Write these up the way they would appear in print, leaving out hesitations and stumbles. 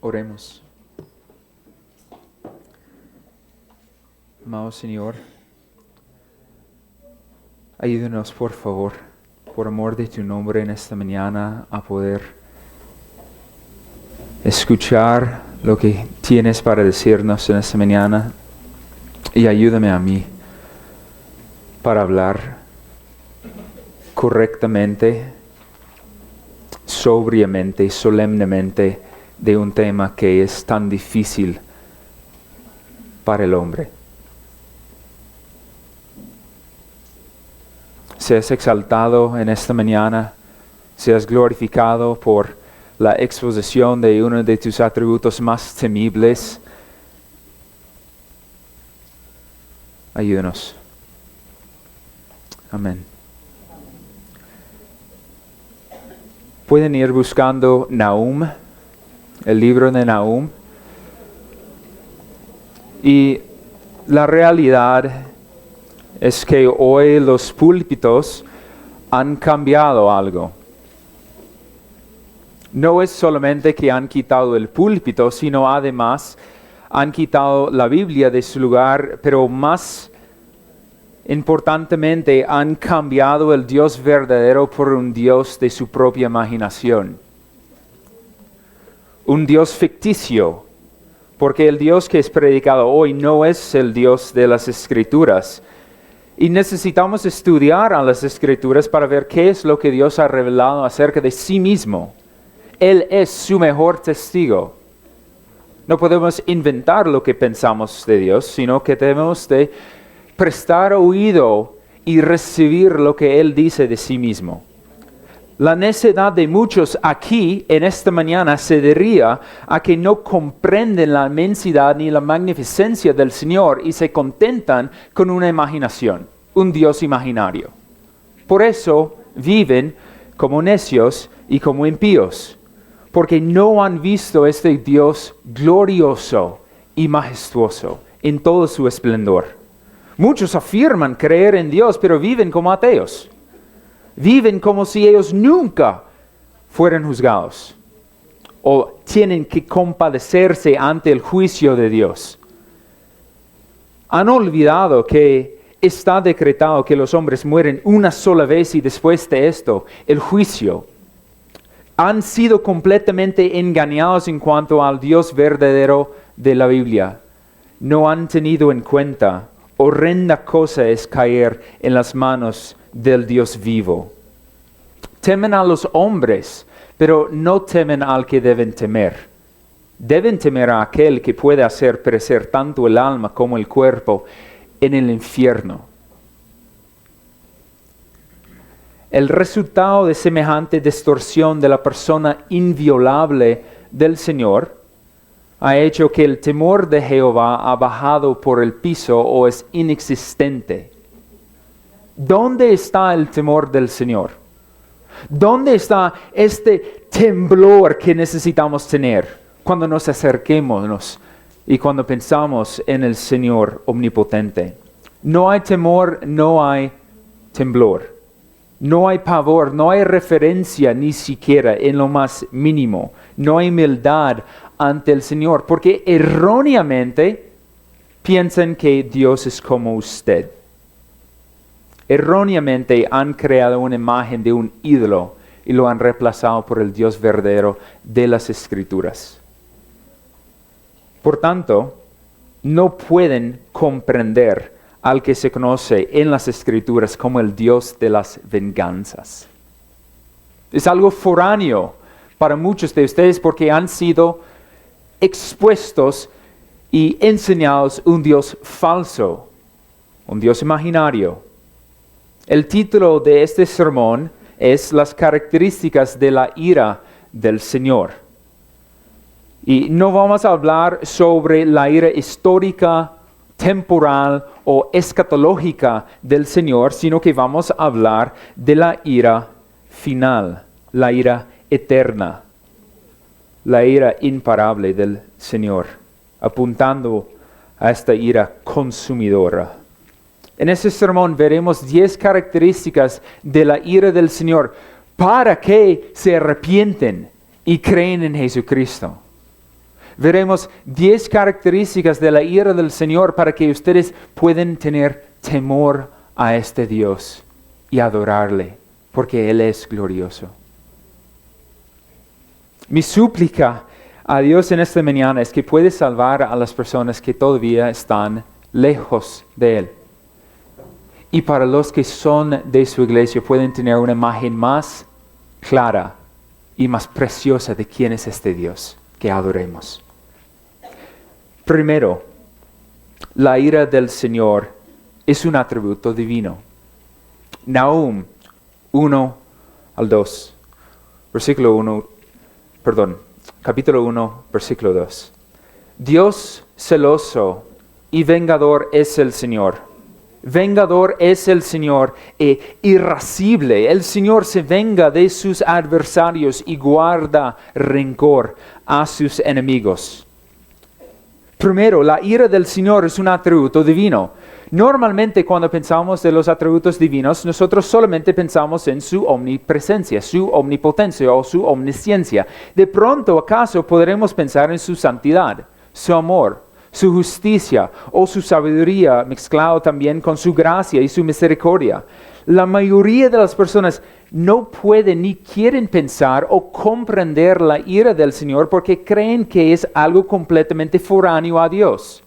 Oremos. Amado Señor, ayúdanos por favor, por amor de tu nombre en esta mañana, a poder escuchar lo que tienes para decirnos en esta mañana, y ayúdame a mí para hablar correctamente, sobriamente, solemnemente de un tema que es tan difícil para el hombre. Seas exaltado en esta mañana, seas glorificado por la exposición de uno de tus atributos más temibles. Ayúdanos. Amén. Pueden ir buscando Nahum, el libro de Nahum. Y la realidad es que hoy los púlpitos han cambiado algo. No es solamente que han quitado el púlpito, sino además han quitado la Biblia de su lugar, pero más importantemente han cambiado el Dios verdadero por un Dios de su propia imaginación. Un Dios ficticio, porque el Dios que es predicado hoy no es el Dios de las Escrituras. Y necesitamos estudiar a las Escrituras para ver qué es lo que Dios ha revelado acerca de sí mismo. Él es su mejor testigo. No podemos inventar lo que pensamos de Dios, sino que debemos de prestar oído y recibir lo que Él dice de sí mismo. La necedad de muchos aquí en esta mañana se debía a que no comprenden la inmensidad ni la magnificencia del Señor y se contentan con una imaginación, un Dios imaginario. Por eso viven como necios y como impíos, porque no han visto este Dios glorioso y majestuoso en todo su esplendor. Muchos afirman creer en Dios, pero viven como ateos. Viven como si ellos nunca fueran juzgados o tienen que compadecerse ante el juicio de Dios. Han olvidado que está decretado que los hombres mueren una sola vez y después de esto, el juicio. Han sido completamente engañados en cuanto al Dios verdadero de la Biblia. No han tenido en cuenta horrenda cosa es caer en las manos del Dios vivo. Temen a los hombres, pero no temen al que deben temer. Deben temer a aquel que puede hacer perecer tanto el alma como el cuerpo en el infierno. El resultado de semejante distorsión de la persona inviolable del Señor ha hecho que el temor de Jehová ha bajado por el piso o es inexistente. ¿Dónde está el temor del Señor? ¿Dónde está este temblor que necesitamos tener cuando nos acerquemos y cuando pensamos en el Señor omnipotente? No hay temor, no hay temblor. No hay pavor, no hay referencia ni siquiera en lo más mínimo. No hay humildad ante el Señor, porque erróneamente piensan que Dios es como usted. Erróneamente han creado una imagen de un ídolo y lo han reemplazado por el Dios verdadero de las Escrituras. Por tanto, no pueden comprender al que se conoce en las Escrituras como el Dios de las venganzas. Es algo foráneo para muchos de ustedes porque han sido expuestos y enseñados un Dios falso, un Dios imaginario. El título de este sermón es Las características de la ira del Señor. Y no vamos a hablar sobre la ira histórica, temporal o escatológica del Señor, sino que vamos a hablar de la ira final, la ira eterna, la ira imparable del Señor, apuntando a esta ira consumidora. En este sermón veremos 10 características de la ira del Señor para que se arrepienten y creen en Jesucristo. Veremos 10 características de la ira del Señor para que ustedes puedan tener temor a este Dios y adorarle, porque Él es glorioso. Mi súplica a Dios en esta mañana es que puede salvar a las personas que todavía están lejos de Él. Y para los que son de su iglesia pueden tener una imagen más clara y más preciosa de quién es este Dios que adoremos. Primero, la ira del Señor es un atributo divino. Nahum 1-2, capítulo 1, versículo 2. Dios celoso y vengador es el Señor. Vengador es el Señor e irascible. El Señor se venga de sus adversarios y guarda rencor a sus enemigos. Primero, la ira del Señor es un atributo divino. Normalmente cuando pensamos de los atributos divinos, nosotros solamente pensamos en su omnipresencia, su omnipotencia o su omnisciencia. De pronto, ¿acaso podremos pensar en su santidad, su amor, su justicia o su sabiduría mezclado también con su gracia y su misericordia? La mayoría de las personas no pueden ni quieren pensar o comprender la ira del Señor porque creen que es algo completamente foráneo a Dios.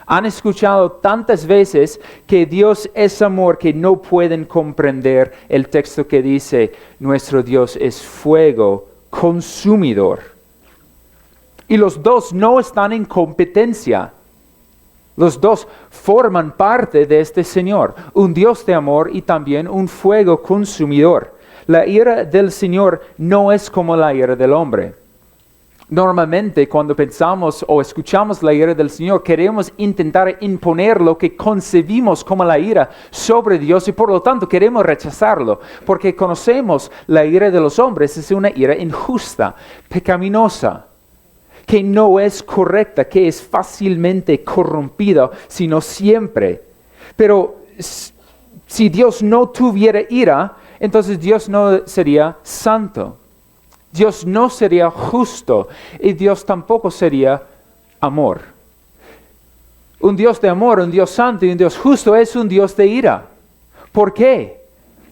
Han escuchado tantas veces que Dios es amor que no pueden comprender el texto que dice, nuestro Dios es fuego consumidor. Y los dos no están en competencia. Los dos forman parte de este Señor, un Dios de amor y también un fuego consumidor. La ira del Señor no es como la ira del hombre. Normalmente cuando pensamos o escuchamos la ira del Señor, queremos intentar imponer lo que concebimos como la ira sobre Dios y por lo tanto queremos rechazarlo, porque conocemos la ira de los hombres es una ira injusta, pecaminosa, que no es correcta, que es fácilmente corrompida, sino siempre. Pero si Dios no tuviera ira, entonces Dios no sería santo. Dios no sería justo y Dios tampoco sería amor. Un Dios de amor, un Dios santo y un Dios justo es un Dios de ira. ¿Por qué?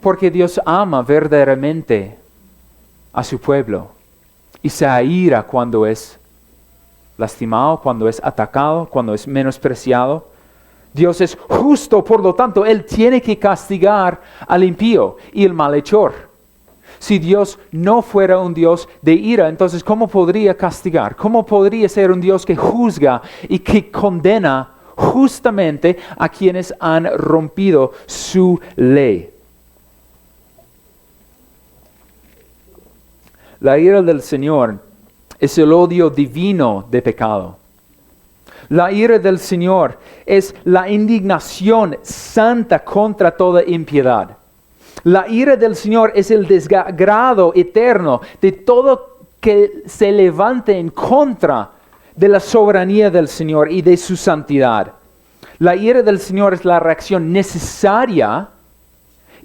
Porque Dios ama verdaderamente a su pueblo y se aira cuando es lastimado, cuando es atacado, cuando es menospreciado. Dios es justo, por lo tanto, Él tiene que castigar al impío y el malhechor. Si Dios no fuera un Dios de ira, entonces ¿cómo podría castigar? ¿Cómo podría ser un Dios que juzga y que condena justamente a quienes han rompido su ley? La ira del Señor es el odio divino de pecado. La ira del Señor es la indignación santa contra toda impiedad. La ira del Señor es el desagrado eterno de todo que se levante en contra de la soberanía del Señor y de su santidad. La ira del Señor es la reacción necesaria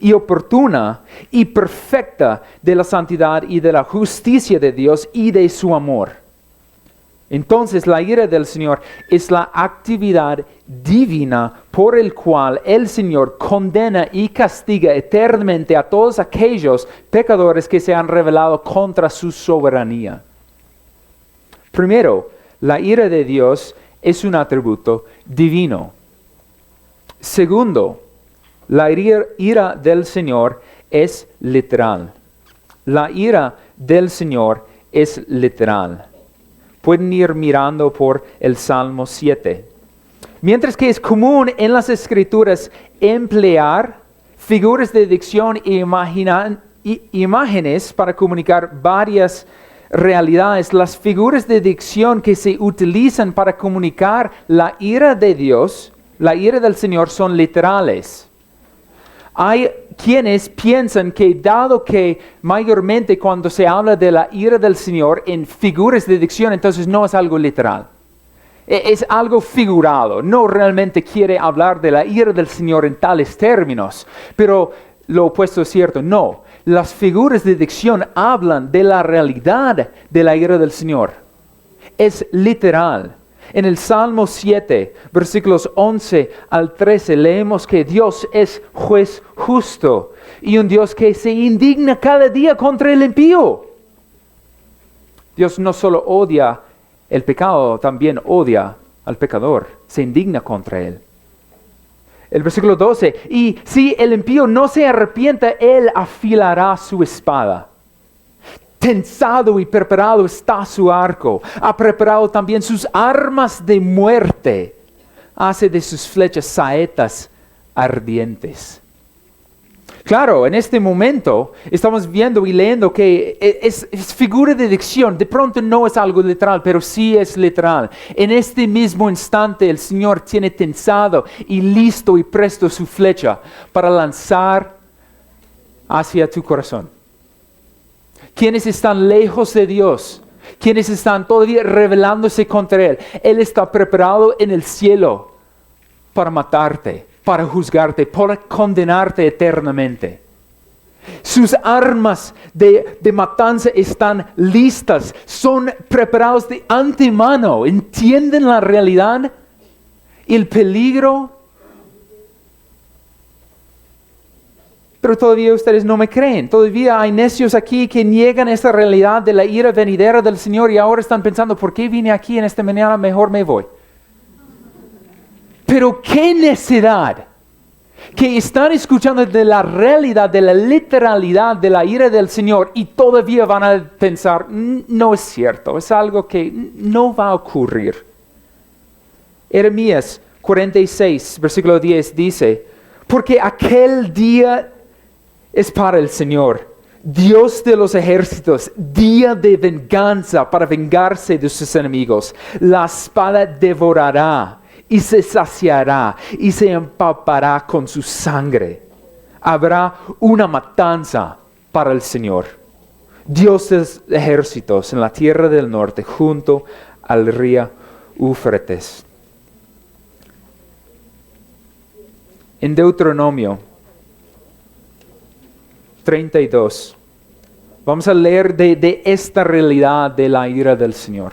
y oportuna y perfecta de la santidad y de la justicia de Dios y de su amor. Entonces la ira del Señor es la actividad divina por el cual el Señor condena y castiga eternamente a todos aquellos pecadores que se han rebelado contra su soberanía. Primero, la ira de Dios es un atributo divino. Segundo, la ira del Señor es literal. La ira del Señor es literal. Pueden ir mirando por el Salmo 7. Mientras que es común en las Escrituras emplear figuras de dicción e imágenes para comunicar varias realidades, las figuras de dicción que se utilizan para comunicar la ira de Dios, la ira del Señor, son literales. Hay quienes piensan que dado que mayormente cuando se habla de la ira del Señor en figuras de dicción, entonces no es algo literal. Es algo figurado. No realmente quiere hablar de la ira del Señor en tales términos. Pero lo opuesto es cierto. No. Las figuras de dicción hablan de la realidad de la ira del Señor. Es literal. En el Salmo 7, versículos 11 al 13, leemos que Dios es juez justo y un Dios que se indigna cada día contra el impío. Dios no solo odia el pecado, también odia al pecador, se indigna contra él. El versículo 12, y si el impío no se arrepienta, él afilará su espada. Tensado y preparado está su arco. Ha preparado también sus armas de muerte. Hace de sus flechas saetas ardientes. Claro, en este momento estamos viendo y leyendo que es figura de dicción. De pronto no es algo literal, pero sí es literal. En este mismo instante el Señor tiene tensado y listo y presto su flecha para lanzar hacia tu corazón. Quienes están lejos de Dios, quienes están todavía rebelándose contra Él, Él está preparado en el cielo para matarte, para juzgarte, para condenarte eternamente. Sus armas de matanza están listas, son preparados de antemano, entienden la realidad, el peligro. Pero todavía ustedes no me creen. Todavía hay necios aquí que niegan esta realidad de la ira venidera del Señor y ahora están pensando, ¿por qué vine aquí en esta mañana? Mejor me voy. Pero qué necedad que están escuchando de la realidad, de la literalidad de la ira del Señor y todavía van a pensar, no es cierto, es algo que no va a ocurrir. Jeremías 46, versículo 10 dice, porque aquel día es para el Señor, Dios de los ejércitos, día de venganza para vengarse de sus enemigos. La espada devorará y se saciará y se empapará con su sangre. Habrá una matanza para el Señor, Dios de los ejércitos, en la tierra del norte, junto al río Éufrates. En Deuteronomio 32, vamos a leer de esta realidad de la ira del Señor.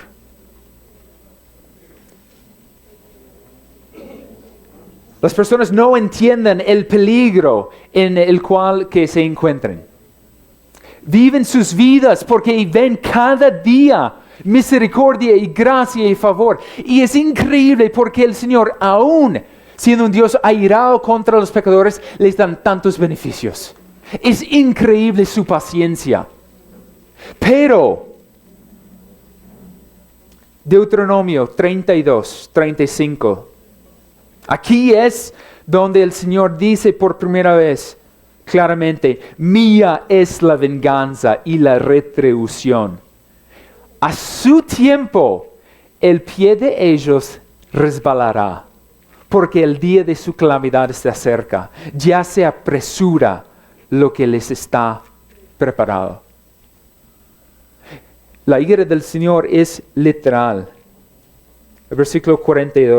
Las personas no entienden el peligro en el cual que se encuentren. Viven sus vidas porque ven cada día misericordia y gracia y favor. Y es increíble porque el Señor, aún siendo un Dios airado contra los pecadores, les dan tantos beneficios. Es increíble su paciencia. Pero Deuteronomio 32, 35. Aquí es donde el Señor dice por primera vez claramente, mía es la venganza y la retribución. A su tiempo el pie de ellos resbalará, porque el día de su calamidad está cerca. Ya se apresura lo que les está preparado. La ira del Señor es literal. El versículo 40.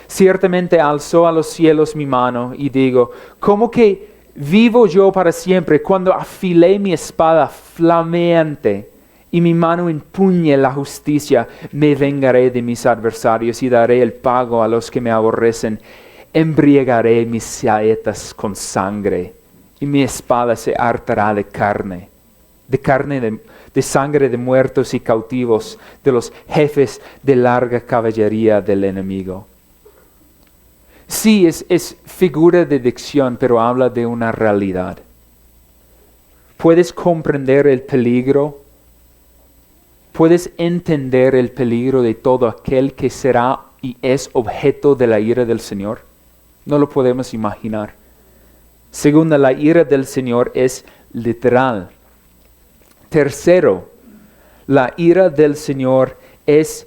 Ciertamente alzó a los cielos mi mano y digo, ¿cómo que vivo yo para siempre cuando afilé mi espada flameante y mi mano empuñe la justicia? Me vengaré de mis adversarios y daré el pago a los que me aborrecen. Embriagaré mis saetas con sangre y mi espada se hartará de carne de sangre de muertos y cautivos, de los jefes de larga caballería del enemigo. Sí, es figura de dicción, pero habla de una realidad. ¿Puedes comprender el peligro? ¿Puedes entender el peligro de todo aquel que será y es objeto de la ira del Señor? No lo podemos imaginar. Segunda, la ira del Señor es literal. Tercero, la ira del Señor es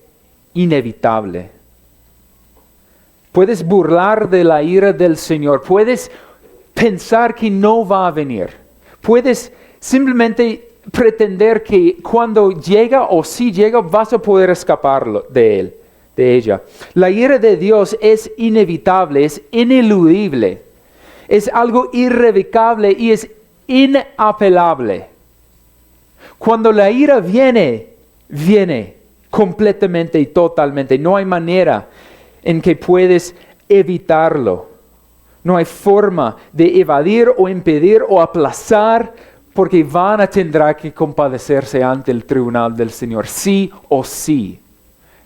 inevitable. Puedes burlar de la ira del Señor, puedes pensar que no va a venir, puedes simplemente pretender que cuando llega o si llega vas a poder escapar de ella. La ira de Dios es inevitable, es ineludible, es algo irrevocable y es inapelable. Cuando la ira viene, viene completamente y totalmente. No hay manera en que puedes evitarlo. No hay forma de evadir o impedir o aplazar, porque tendrá que compadecerse ante el tribunal del Señor, sí o sí.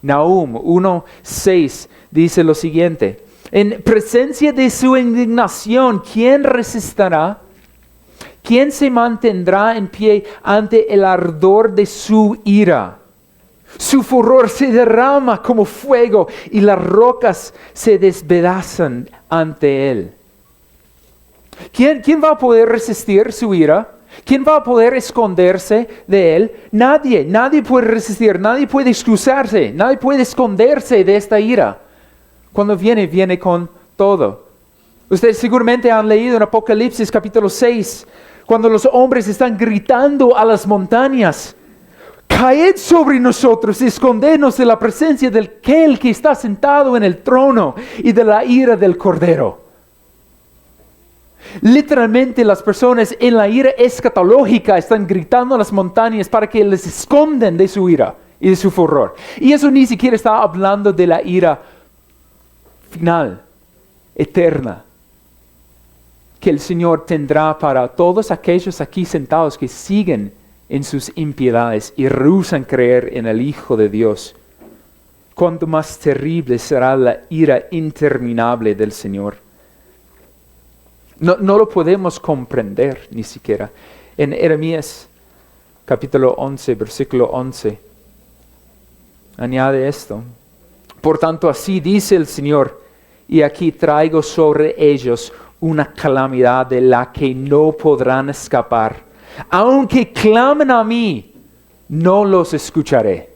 Nahum 1:6 dice lo siguiente: en presencia de su indignación, ¿quién resistirá? ¿Quién se mantendrá en pie ante el ardor de su ira? Su furor se derrama como fuego y las rocas se despedazan ante él. ¿Quién va a poder resistir su ira? ¿Quién va a poder esconderse de él? Nadie puede resistir, nadie puede excusarse, nadie puede esconderse de esta ira. Cuando viene con todo. Ustedes seguramente han leído en Apocalipsis capítulo 6, cuando los hombres están gritando a las montañas: caed sobre nosotros, escondernos de la presencia del aquel que está sentado en el trono y de la ira del Cordero. Literalmente las personas en la ira escatológica están gritando a las montañas para que les esconden de su ira y de su furor. Y eso ni siquiera está hablando de la ira final, eterna, que el Señor tendrá para todos aquellos aquí sentados que siguen en sus impiedades y rehúsan creer en el Hijo de Dios. Cuánto más terrible será la ira interminable del Señor. No lo podemos comprender ni siquiera. En Jeremías capítulo 11, versículo 11, añade esto: por tanto, así dice el Señor, y aquí traigo sobre ellos una calamidad de la que no podrán escapar. Aunque clamen a mí, no los escucharé.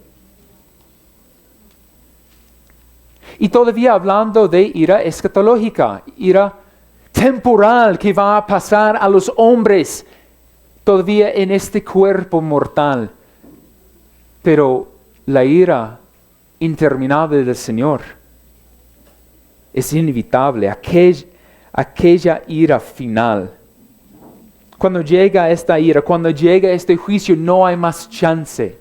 Y todavía hablando de ira escatológica, ira temporal que va a pasar a los hombres todavía en este cuerpo mortal. Pero la ira interminable del Señor es inevitable, aquella ira final. Cuando llega esta ira, cuando llega este juicio, no hay más chance.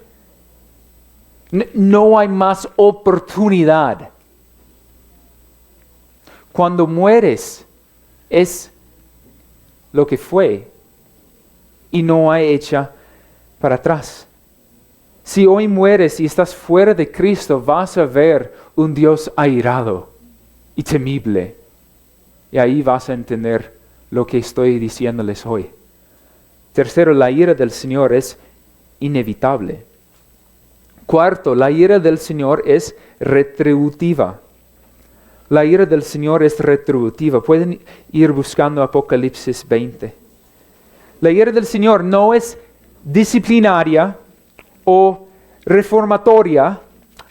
No hay más oportunidad. Cuando mueres, es lo que fue y no hay echa para atrás. Si hoy mueres y estás fuera de Cristo, vas a ver un Dios airado y temible. Y ahí vas a entender lo que estoy diciéndoles hoy. Tercero, la ira del Señor es inevitable. Cuarto, la ira del Señor es retributiva. La ira del Señor es retributiva. Pueden ir buscando Apocalipsis 20. La ira del Señor no es disciplinaria o reformatoria,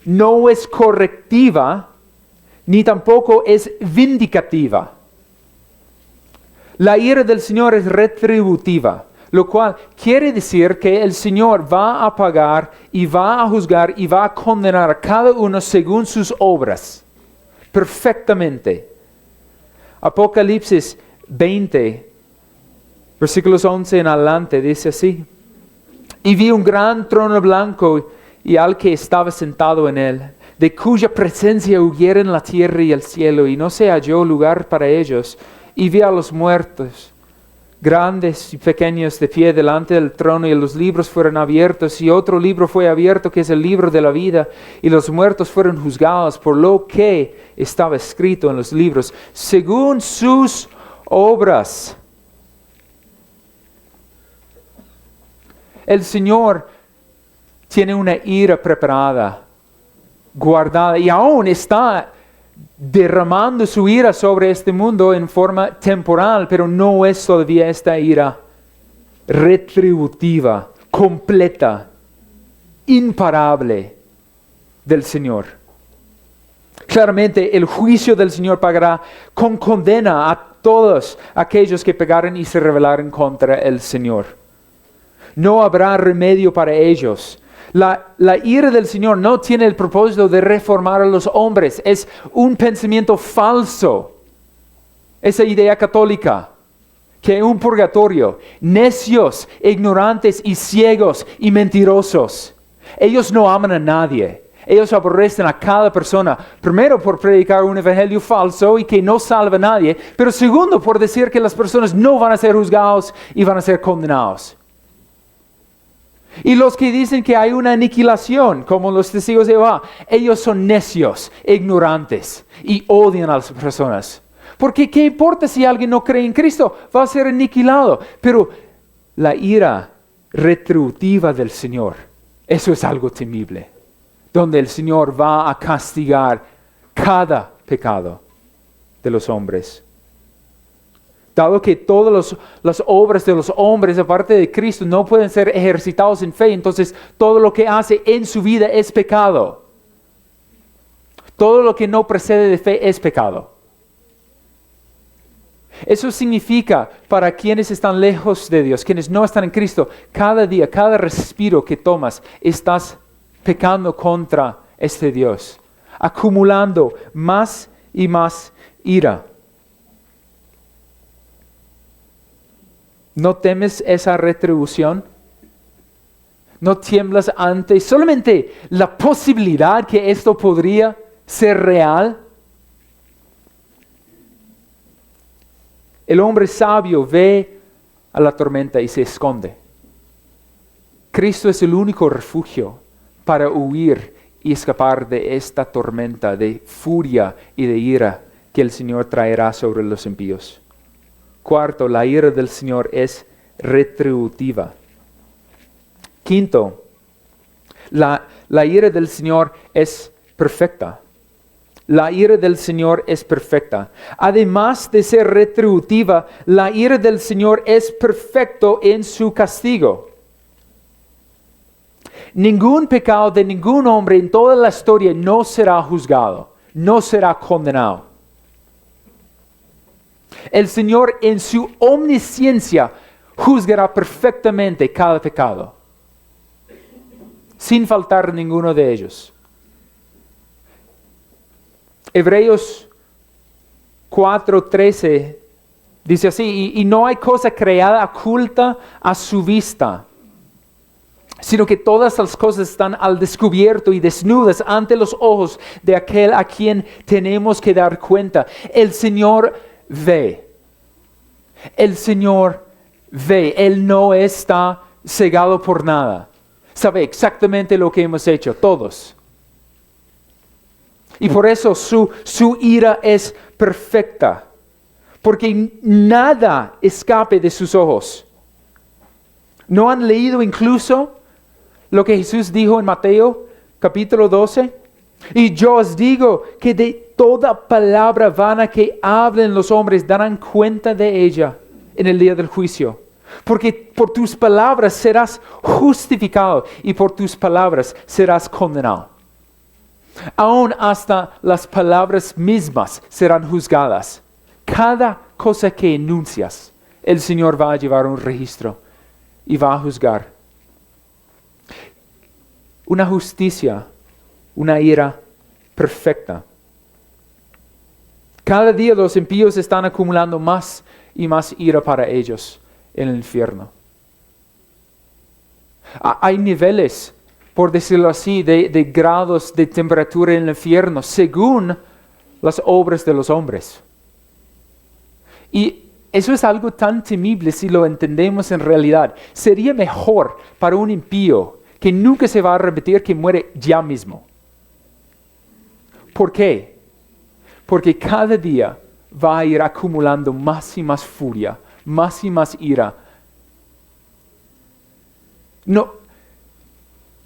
no es correctiva, ni tampoco es vindicativa. La ira del Señor es retributiva, lo cual quiere decir que el Señor va a pagar y va a juzgar y va a condenar a cada uno según sus obras, perfectamente. Apocalipsis 20, versículos 11 en adelante, dice así: y vi un gran trono blanco y al que estaba sentado en él, de cuya presencia huyeron la tierra y el cielo, y no se halló lugar para ellos. Y vi a los muertos, grandes y pequeños, de pie delante del trono, y los libros fueron abiertos, y otro libro fue abierto, que es el libro de la vida, y los muertos fueron juzgados por lo que estaba escrito en los libros, según sus obras. El Señor tiene una ira preparada, guardada, y aún está derramando su ira sobre este mundo en forma temporal, pero no es todavía esta ira retributiva, completa, imparable del Señor. Claramente el juicio del Señor pagará con condena a todos aquellos que pecaron y se rebelaron contra el Señor. No habrá remedio para ellos. La ira del Señor no tiene el propósito de reformar a los hombres. Es un pensamiento falso. Esa idea católica, que un purgatorio, necios, ignorantes y ciegos y mentirosos. Ellos no aman a nadie. Ellos aborrecen a cada persona. Primero por predicar un evangelio falso y que no salva a nadie. Pero segundo por decir que las personas no van a ser juzgados y van a ser condenados. Y los que dicen que hay una aniquilación, como los testigos de Jehová, ellos son necios, ignorantes y odian a las personas. Porque ¿qué importa si alguien no cree en Cristo? Va a ser aniquilado. Pero la ira retributiva del Señor, eso es algo temible. Donde el Señor va a castigar cada pecado de los hombres. Dado que todas las obras de los hombres, aparte de Cristo, no pueden ser ejercitados en fe, entonces todo lo que hace en su vida es pecado. Todo lo que no precede de fe es pecado. Eso significa para quienes están lejos de Dios, quienes no están en Cristo, cada día, cada respiro que tomas, estás pecando contra este Dios, acumulando más y más ira. ¿No temes esa retribución? ¿No tiemblas ante solamente la posibilidad que esto podría ser real? El hombre sabio ve a la tormenta y se esconde. Cristo es el único refugio para huir y escapar de esta tormenta de furia y de ira que el Señor traerá sobre los impíos. Cuarto, la ira del Señor es retributiva. Quinto, la ira del Señor es perfecta. La ira del Señor es perfecta. Además de ser retributiva, la ira del Señor es perfecto en su castigo. Ningún pecado de ningún hombre en toda la historia no será juzgado, no será condenado. El Señor en su omnisciencia juzgará perfectamente cada pecado, sin faltar ninguno de ellos. Hebreos 4:13 dice así, y no hay cosa creada oculta a su vista, sino que todas las cosas están al descubierto y desnudas ante los ojos de aquel a quien tenemos que dar cuenta. El Señor ve. El Señor ve. Él no está cegado por nada. Sabe exactamente lo que hemos hecho, todos. Y por eso su ira es perfecta. Porque nada escape de sus ojos. ¿No han leído incluso lo que Jesús dijo en Mateo capítulo 12? Y yo os digo que de toda palabra vana que hablen los hombres darán cuenta de ella en el día del juicio. Porque por tus palabras serás justificado y por tus palabras serás condenado. Aún hasta las palabras mismas serán juzgadas. Cada cosa que enuncias, el Señor va a llevar un registro y va a juzgar. Una justicia, una ira perfecta. Cada día los impíos están acumulando más y más ira para ellos en el infierno. Hay niveles, por decirlo así, de grados de temperatura en el infierno según las obras de los hombres. Y eso es algo tan temible si lo entendemos en realidad. Sería mejor para un impío que nunca se va a repetir que muere ya mismo. ¿Por qué? Porque cada día va a ir acumulando más y más furia, más y más ira. No,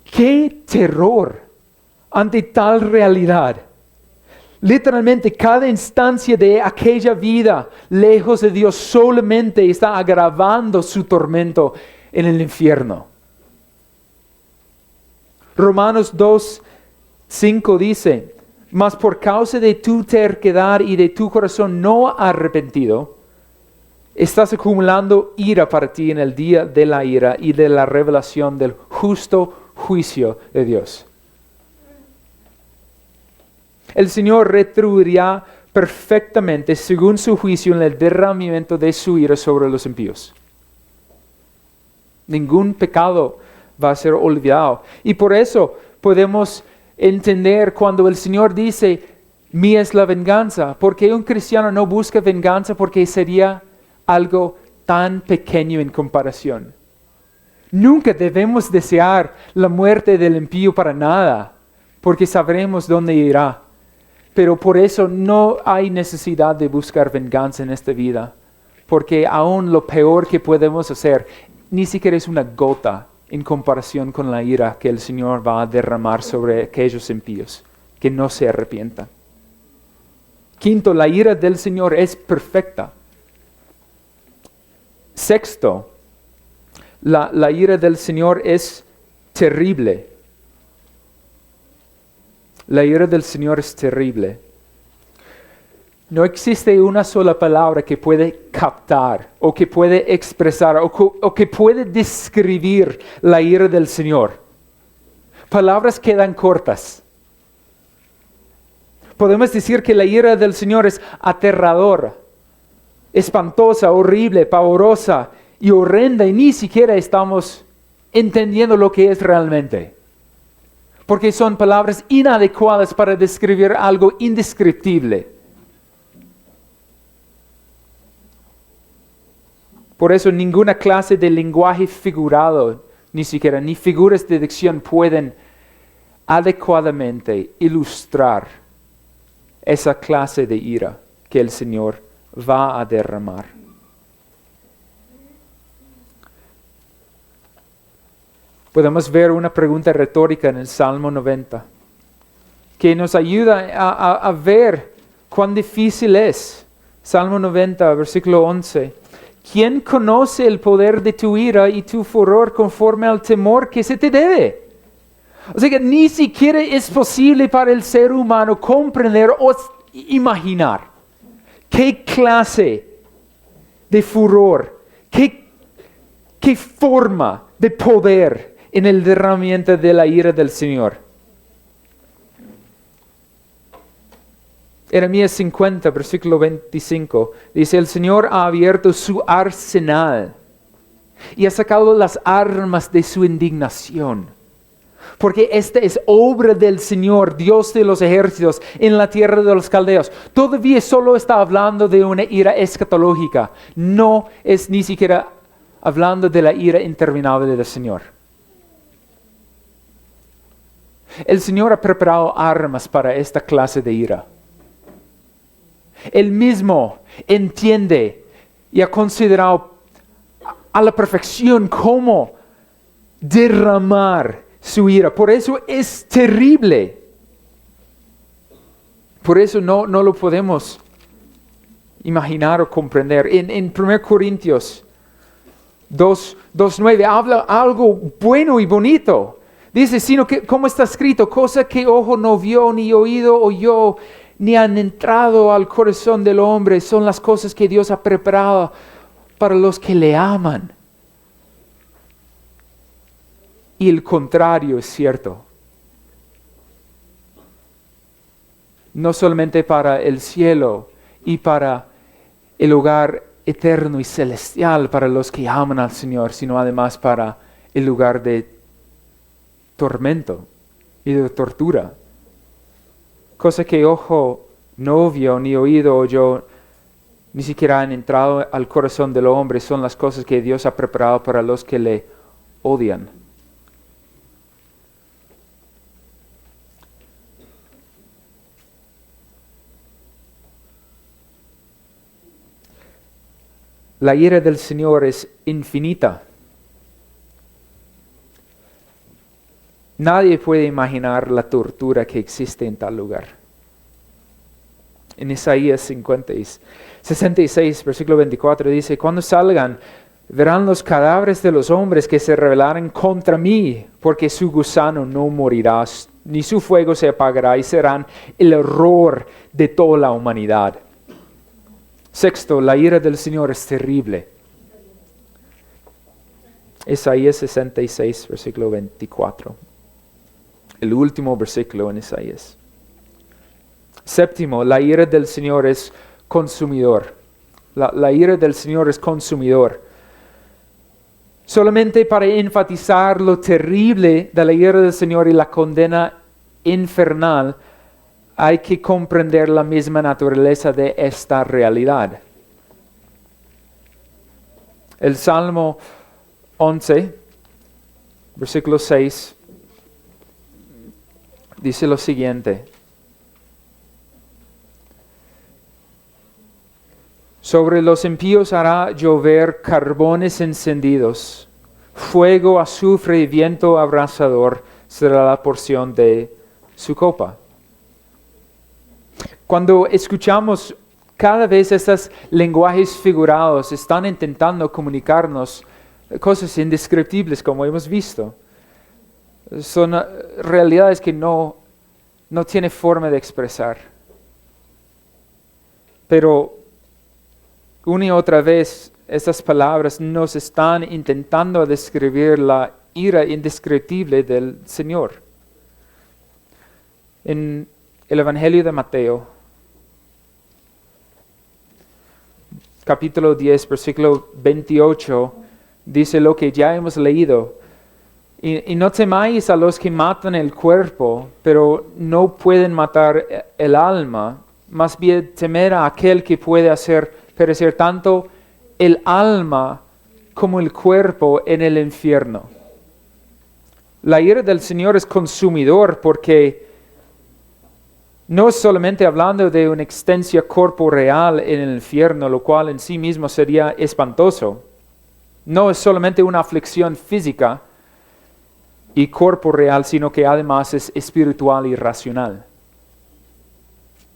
qué terror ante tal realidad. Literalmente cada instancia de aquella vida lejos de Dios solamente está agravando su tormento en el infierno. Romanos 2:5 dice, mas por causa de tu terquedad y de tu corazón no arrepentido, estás acumulando ira para ti en el día de la ira y de la revelación del justo juicio de Dios. El Señor retribuirá perfectamente según su juicio en el derramamiento de su ira sobre los impíos. Ningún pecado va a ser olvidado. Y por eso podemos entender cuando el Señor dice, mía es la venganza, porque un cristiano no busca venganza porque sería algo tan pequeño en comparación. Nunca debemos desear la muerte del impío para nada, porque sabremos dónde irá. Pero por eso no hay necesidad de buscar venganza en esta vida, porque aún lo peor que podemos hacer ni siquiera es una gota en comparación con la ira que el Señor va a derramar sobre aquellos impíos que no se arrepientan. Quinto, la ira del Señor es perfecta. Sexto, la ira del Señor es terrible. La ira del Señor es terrible. No existe una sola palabra que puede captar o que puede expresar o que puede describir la ira del Señor. Palabras quedan cortas. Podemos decir que la ira del Señor es aterradora, espantosa, horrible, pavorosa y horrenda, y ni siquiera estamos entendiendo lo que es realmente. Porque son palabras inadecuadas para describir algo indescriptible. Por eso ninguna clase de lenguaje figurado, ni siquiera, ni figuras de dicción pueden adecuadamente ilustrar esa clase de ira que el Señor va a derramar. Podemos ver una pregunta retórica en el Salmo 90 que nos ayuda a ver cuán difícil es. Salmo 90, versículo 11. ¿Quién conoce el poder de tu ira y tu furor conforme al temor que se te debe? O sea que ni siquiera es posible para el ser humano comprender o imaginar qué clase de furor, qué forma de poder en el derramamiento de la ira del Señor. Jeremías 50, versículo 25, dice, el Señor ha abierto su arsenal y ha sacado las armas de su indignación. Porque esta es obra del Señor, Dios de los ejércitos, en la tierra de los caldeos. Todavía solo está hablando de una ira escatológica. No es ni siquiera hablando de la ira interminable del Señor. El Señor ha preparado armas para esta clase de ira. Él mismo entiende y ha considerado a la perfección cómo derramar su ira. Por eso es terrible. Por eso no lo podemos imaginar o comprender. En 1 Corintios 2:9 habla algo bueno y bonito. Dice, sino que, como está escrito, cosa que ojo no vio, ni oído oyó, ni han entrado al corazón del hombre, son las cosas que Dios ha preparado para los que le aman. Y el contrario es cierto. No solamente para el cielo y para el hogar eterno y celestial para los que aman al Señor, sino además para el lugar de tormento y de tortura. Cosa que ojo no vio, ni oído oyó, ni siquiera han entrado al corazón del hombre, son las cosas que Dios ha preparado para los que le odian. La ira del Señor es infinita. Nadie puede imaginar la tortura que existe en tal lugar. En Isaías 66, versículo 24 dice, cuando salgan, verán los cadáveres de los hombres que se rebelaron contra mí, porque su gusano no morirá, ni su fuego se apagará, y serán el horror de toda la humanidad. Sexto, la ira del Señor es terrible. Isaías 66, versículo 24. El último versículo en Isaías. Séptimo, la ira del Señor es consumidor. La ira del Señor es consumidor. Solamente para enfatizar lo terrible de la ira del Señor y la condena infernal, hay que comprender la misma naturaleza de esta realidad. El Salmo 11, versículo 6, dice lo siguiente: sobre los impíos hará llover carbones encendidos, fuego, azufre y viento abrasador será la porción de su copa. Cuando escuchamos cada vez estos lenguajes figurados, están intentando comunicarnos cosas indescriptibles, como hemos visto. Son realidades que no tiene forma de expresar. Pero una y otra vez estas palabras nos están intentando describir la ira indescriptible del Señor. En el Evangelio de Mateo, capítulo 10, versículo 28, dice lo que ya hemos leído. Y no temáis a los que matan el cuerpo, pero no pueden matar el alma. Más bien temer a aquel que puede hacer perecer tanto el alma como el cuerpo en el infierno. La ira del Señor es consumidor porque no es solamente hablando de una existencia corporeal en el infierno, lo cual en sí mismo sería espantoso. No es solamente una aflicción física y corporeal, sino que además es espiritual y racional.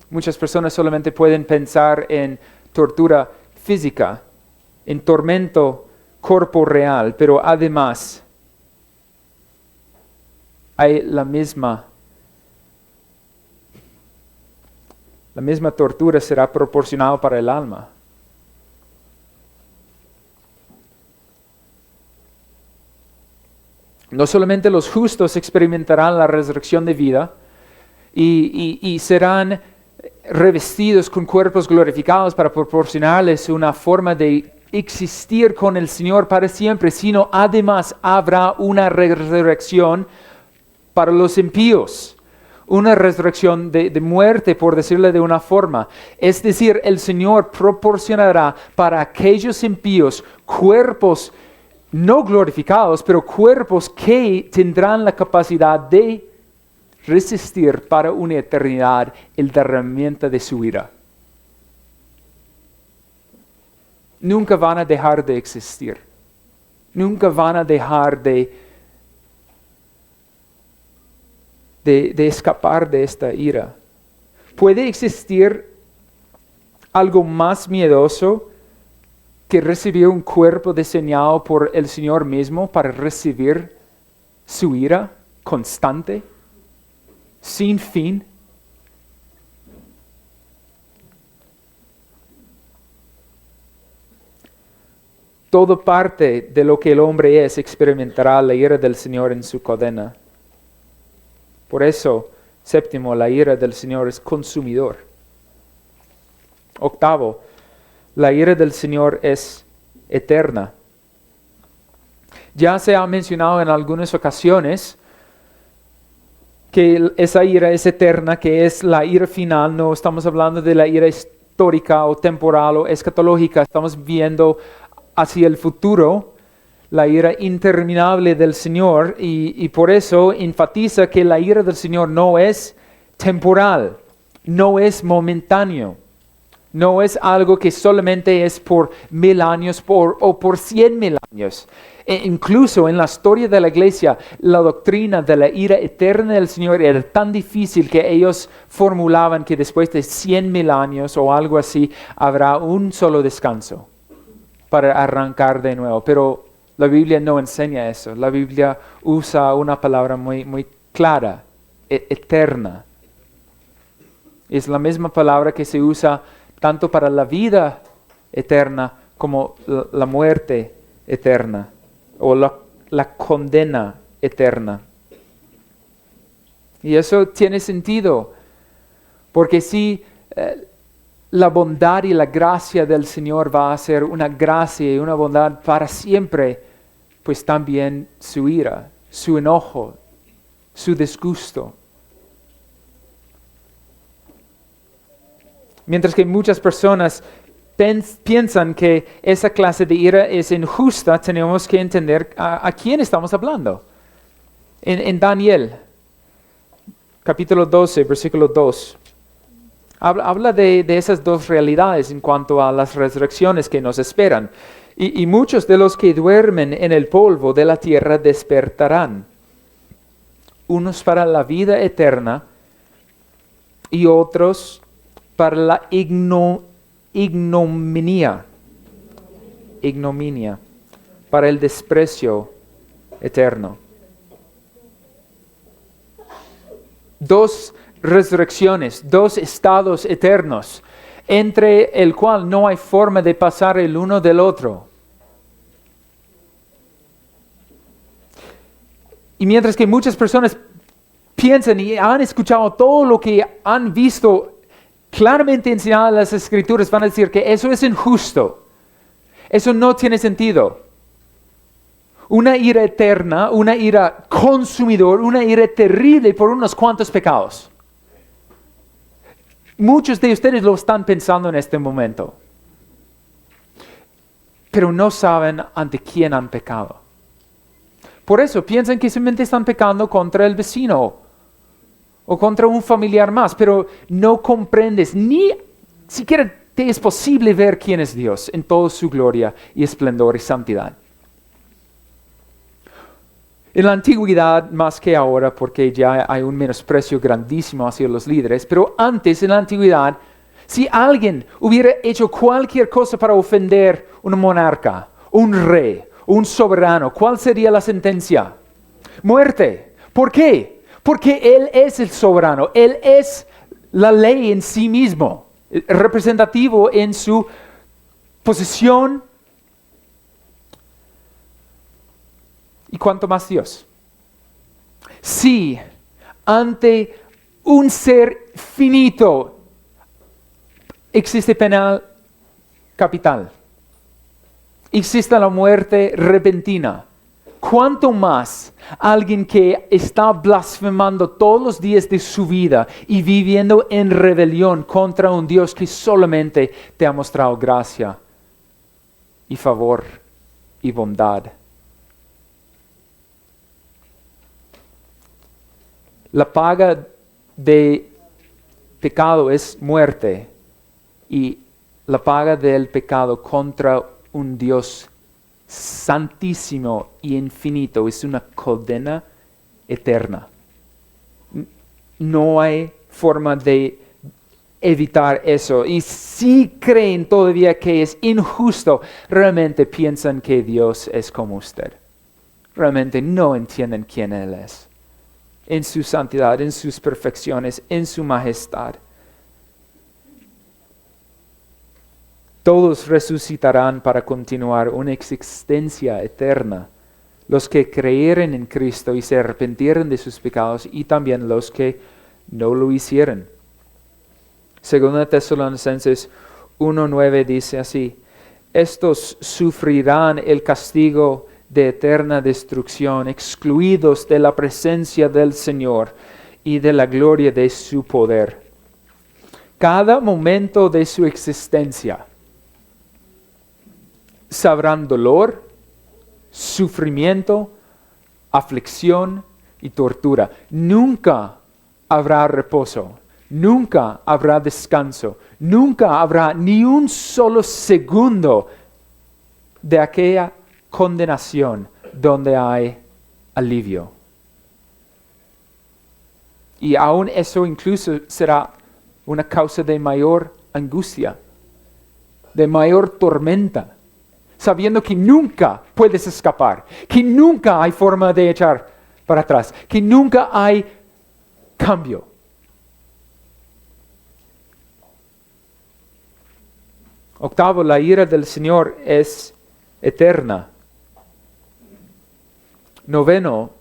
Muchas personas solamente pueden pensar en tortura física, en tormento corporeal, pero además hay la misma tortura será proporcionada para el alma. No solamente los justos experimentarán la resurrección de vida y serán revestidos con cuerpos glorificados para proporcionarles una forma de existir con el Señor para siempre, sino además habrá una resurrección para los impíos, una resurrección de muerte, por decirlo de una forma. Es decir, el Señor proporcionará para aquellos impíos cuerpos no glorificados, pero cuerpos que tendrán la capacidad de resistir para una eternidad el derramamiento de su ira. Nunca van a dejar de existir. Nunca van a dejar de escapar de esta ira. ¿Puede existir algo más miedoso que recibir un cuerpo diseñado por el Señor mismo para recibir su ira constante, sin fin? Todo parte de lo que el hombre es experimentará la ira del Señor en su cadena. Por eso, séptimo, la ira del Señor es consumidor. Octavo, la ira del Señor es eterna. Ya se ha mencionado en algunas ocasiones que esa ira es eterna, que es la ira final. No estamos hablando de la ira histórica o temporal o escatológica. Estamos viendo hacia el futuro la ira interminable del Señor y por eso enfatiza que la ira del Señor no es temporal, no es momentáneo. No es algo que solamente es por 1000 años o por 100,000 años. Incluso en la historia de la iglesia, la doctrina de la ira eterna del Señor era tan difícil que ellos formulaban que después de 100,000 años o algo así, habrá un solo descanso para arrancar de nuevo. Pero la Biblia no enseña eso. La Biblia usa una palabra muy, muy clara, eterna. Es la misma palabra que se usa tanto para la vida eterna como la muerte eterna o la condena eterna. Y eso tiene sentido, porque si la bondad y la gracia del Señor va a ser una gracia y una bondad para siempre, pues también su ira, su enojo, su disgusto. Mientras que muchas personas piensan que esa clase de ira es injusta, tenemos que entender a quién estamos hablando. En Daniel, capítulo 12, versículo 2, habla de esas dos realidades en cuanto a las resurrecciones que nos esperan. Y muchos de los que duermen en el polvo de la tierra despertarán, unos para la vida eterna y otros para la ignominia, para el desprecio eterno. Dos resurrecciones, dos estados eternos, entre el cual no hay forma de pasar el uno del otro. Y mientras que muchas personas piensan y han escuchado todo lo que han visto claramente enseñado en las Escrituras, van a decir que eso es injusto. Eso no tiene sentido. Una ira eterna, una ira consumidor, una ira terrible por unos cuantos pecados. Muchos de ustedes lo están pensando en este momento, pero no saben ante quién han pecado. Por eso piensan que simplemente están pecando contra el vecino o contra un familiar más, pero no comprendes, ni siquiera te es posible ver quién es Dios en toda su gloria y esplendor y santidad. En la antigüedad, más que ahora, porque ya hay un menosprecio grandísimo hacia los líderes, pero antes, en la antigüedad, si alguien hubiera hecho cualquier cosa para ofender un monarca, un rey, un soberano, ¿cuál sería la sentencia? Muerte. ¿Por qué? Porque Él es el soberano, Él es la ley en sí mismo, representativo en su posesión. ¿Y cuánto más Dios? Si ante un ser finito existe pena capital, existe la muerte repentina, ¿cuánto más alguien que está blasfemando todos los días de su vida y viviendo en rebelión contra un Dios que solamente te ha mostrado gracia y favor y bondad? La paga de pecado es muerte y la paga del pecado contra un Dios santísimo y infinito es una condena eterna. No hay forma de evitar eso. Y si creen todavía que es injusto, realmente piensan que Dios es como usted. Realmente no entienden quién Él es. En su santidad, en sus perfecciones, en su majestad. Todos resucitarán para continuar una existencia eterna. Los que creyeren en Cristo y se arrepintieron de sus pecados y también los que no lo hicieron. Según Tesalonicenses 1:9 dice así: estos sufrirán el castigo de eterna destrucción, excluidos de la presencia del Señor y de la gloria de su poder. Cada momento de su existencia sabrán dolor, sufrimiento, aflicción y tortura. Nunca habrá reposo, nunca habrá descanso, nunca habrá ni un solo segundo de aquella condenación donde hay alivio. Y aún eso incluso será una causa de mayor angustia, de mayor tormenta, sabiendo que nunca puedes escapar, que nunca hay forma de echar para atrás, que nunca hay cambio. Octavo, la ira del Señor es eterna. Noveno,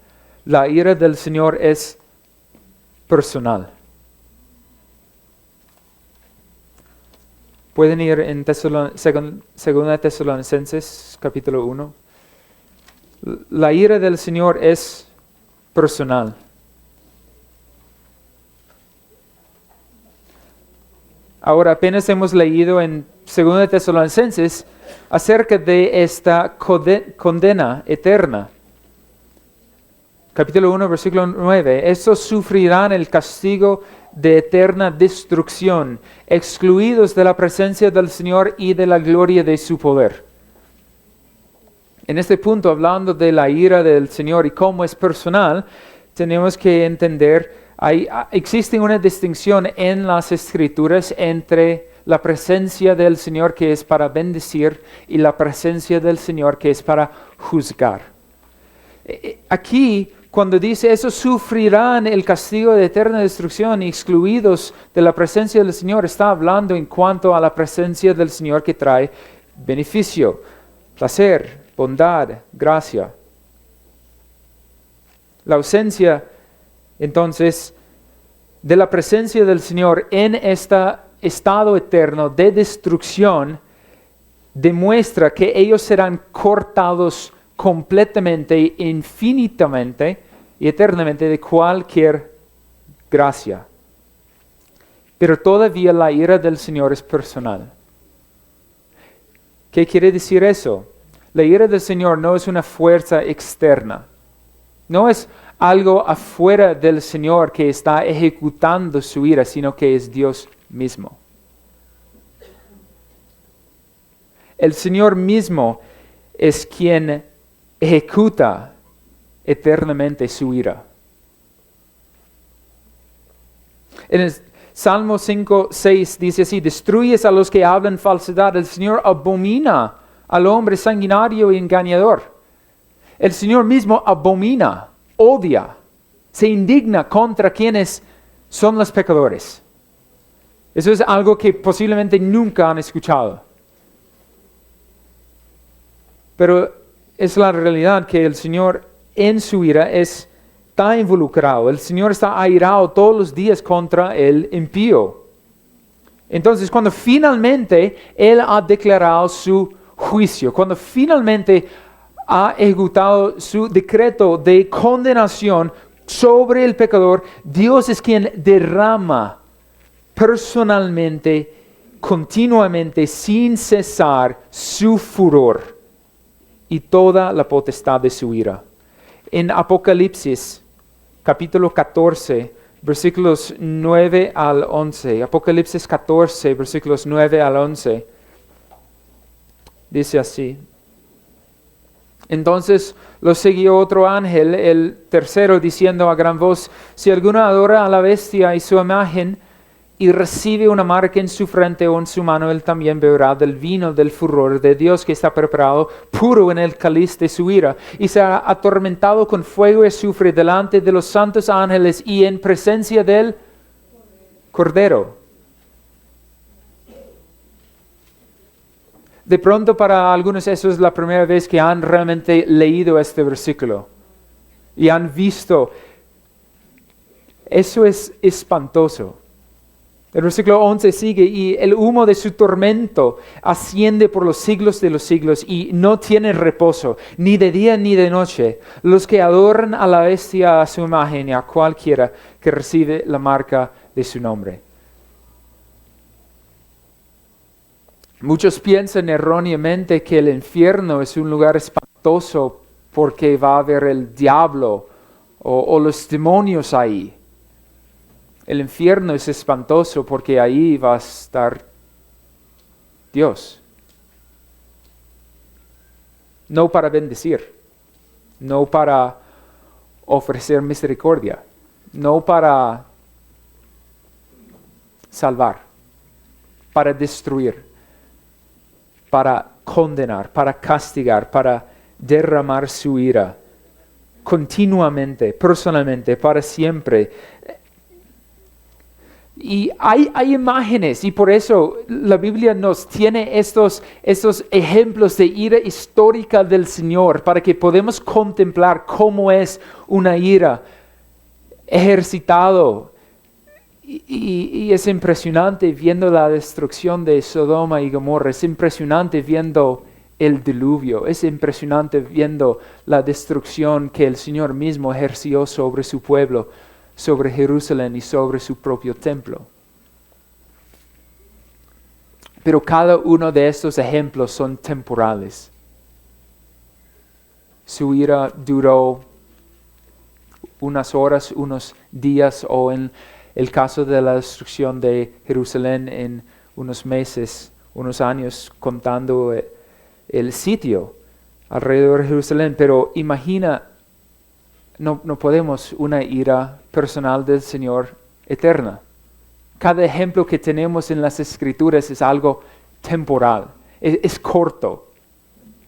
la ira del Señor es personal. Pueden ir en Segunda Tesalonicenses, capítulo 1. La ira del Señor es personal. Ahora apenas hemos leído en 2 Tesalonicenses acerca de esta condena eterna. Capítulo 1, versículo 9. Estos sufrirán el castigo de eterna destrucción, excluidos de la presencia del Señor y de la gloria de su poder. En este punto, hablando de la ira del Señor y cómo es personal, tenemos que entender, existe una distinción en las Escrituras entre la presencia del Señor que es para bendecir y la presencia del Señor que es para juzgar. Aquí, cuando dice, esos sufrirán el castigo de eterna destrucción y excluidos de la presencia del Señor, está hablando en cuanto a la presencia del Señor que trae beneficio, placer, bondad, gracia. La ausencia, entonces, de la presencia del Señor en este estado eterno de destrucción demuestra que ellos serán cortados completamente, infinitamente y eternamente de cualquier gracia. Pero todavía la ira del Señor es personal. ¿Qué quiere decir eso? La ira del Señor no es una fuerza externa. No es algo afuera del Señor que está ejecutando su ira, sino que es Dios mismo. El Señor mismo es quien ejecuta eternamente su ira. En el Salmo 5:6 dice así: destruyes a los que hablan falsedad, el Señor abomina al hombre sanguinario y engañador. El Señor mismo abomina, odia, se indigna contra quienes son los pecadores. Eso es algo que posiblemente nunca han escuchado. Pero es la realidad que el Señor en su ira está involucrado. El Señor está airado todos los días contra el impío. Entonces, cuando finalmente Él ha declarado su juicio, cuando finalmente ha ejecutado su decreto de condenación sobre el pecador, Dios es quien derrama personalmente, continuamente, sin cesar, su furor y toda la potestad de su ira. En Apocalipsis, capítulo 14, versículos 9 al 11. Apocalipsis 14, versículos 9 al 11. Dice así: entonces lo siguió otro ángel, el tercero, diciendo a gran voz: si alguno adora a la bestia y su imagen, y recibe una marca en su frente o en su mano, él también beberá del vino del furor de Dios que está preparado, puro en el cáliz de su ira, y será atormentado con fuego y azufre delante de los santos ángeles y en presencia del Cordero. De pronto para algunos eso es la primera vez que han realmente leído este versículo y han visto. Eso es espantoso. El versículo 11 sigue: y el humo de su tormento asciende por los siglos de los siglos y no tiene reposo, ni de día ni de noche, los que adoran a la bestia, a su imagen y a cualquiera que recibe la marca de su nombre. Muchos piensan erróneamente que el infierno es un lugar espantoso porque va a haber el diablo o los demonios ahí. El infierno es espantoso porque ahí va a estar Dios. No para bendecir, no para ofrecer misericordia, no para salvar, para destruir, para condenar, para castigar, para derramar su ira continuamente, personalmente, para siempre. Y hay imágenes, y por eso la Biblia nos tiene estos ejemplos de ira histórica del Señor, para que podamos contemplar cómo es una ira ejercitado. Y es impresionante viendo la destrucción de Sodoma y Gomorra, es impresionante viendo el diluvio. Es impresionante viendo la destrucción que el Señor mismo ejerció sobre su pueblo, sobre Jerusalén y sobre su propio templo. Pero cada uno de estos ejemplos son temporales. Su ira duró unas horas, unos días, o en el caso de la destrucción de Jerusalén en unos meses, unos años, contando el sitio alrededor de Jerusalén. Pero imagina, no podemos una ira personal del Señor eterna. Cada ejemplo que tenemos en las Escrituras es algo temporal, es corto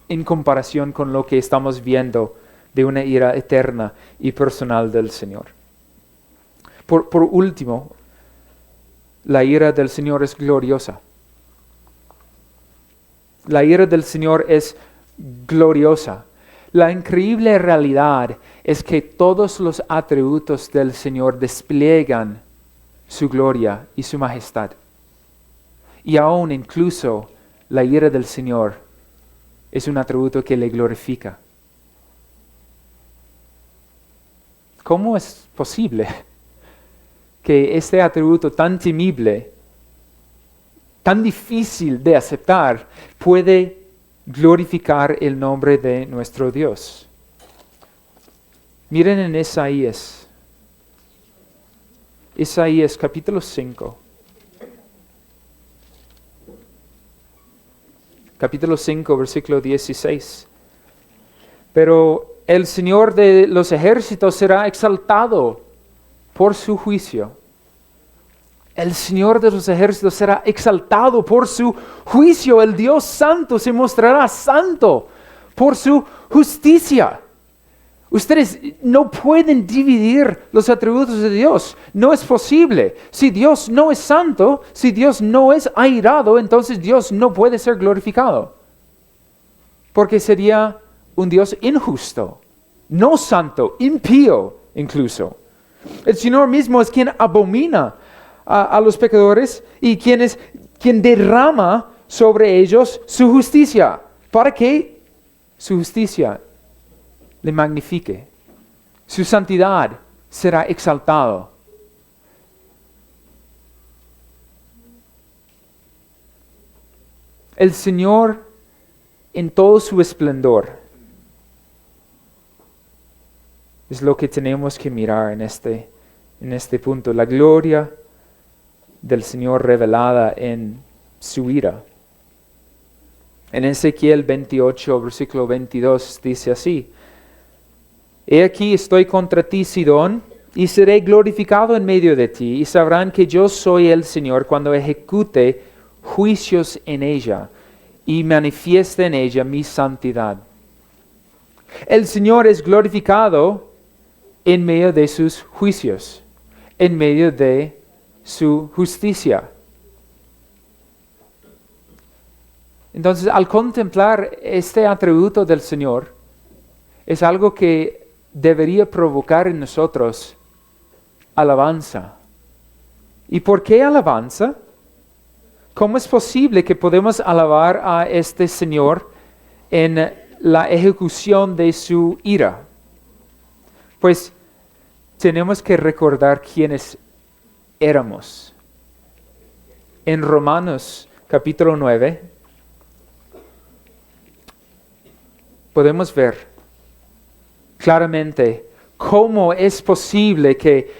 en comparación con lo que estamos viendo de una ira eterna y personal del Señor. Por último, la ira del Señor es gloriosa. La ira del Señor es gloriosa. La increíble realidad es que todos los atributos del Señor despliegan su gloria y su majestad. Y aún incluso la ira del Señor es un atributo que le glorifica. ¿Cómo es posible que este atributo tan temible, tan difícil de aceptar, puede glorificar el nombre de nuestro Dios? Miren en Isaías capítulo 5. Capítulo 5, versículo 16. Pero el Señor de los ejércitos será exaltado por su juicio. El Señor de los ejércitos será exaltado por su juicio. El Dios santo se mostrará santo por su justicia. Ustedes no pueden dividir los atributos de Dios. No es posible. Si Dios no es santo, si Dios no es airado, entonces Dios no puede ser glorificado. Porque sería un Dios injusto, no santo, impío incluso. El Señor mismo es quien abomina a los pecadores y quien derrama sobre ellos su justicia, para que su justicia le magnifique. Su santidad será exaltado. El Señor en todo su esplendor es lo que tenemos que mirar en este punto. La gloria del Señor revelada en su ira. En Ezequiel 28, versículo 22, dice así: He aquí estoy contra ti, Sidón, y seré glorificado en medio de ti, y sabrán que yo soy el Señor cuando ejecute juicios en ella, y manifieste en ella mi santidad. El Señor es glorificado en medio de sus juicios, en medio de su justicia. Entonces, al contemplar este atributo del Señor, es algo que debería provocar en nosotros alabanza. ¿Y por qué alabanza? ¿Cómo es posible que podemos alabar a este Señor en la ejecución de su ira? Pues tenemos que recordar quiénes éramos. En Romanos capítulo 9 podemos ver claramente cómo es posible que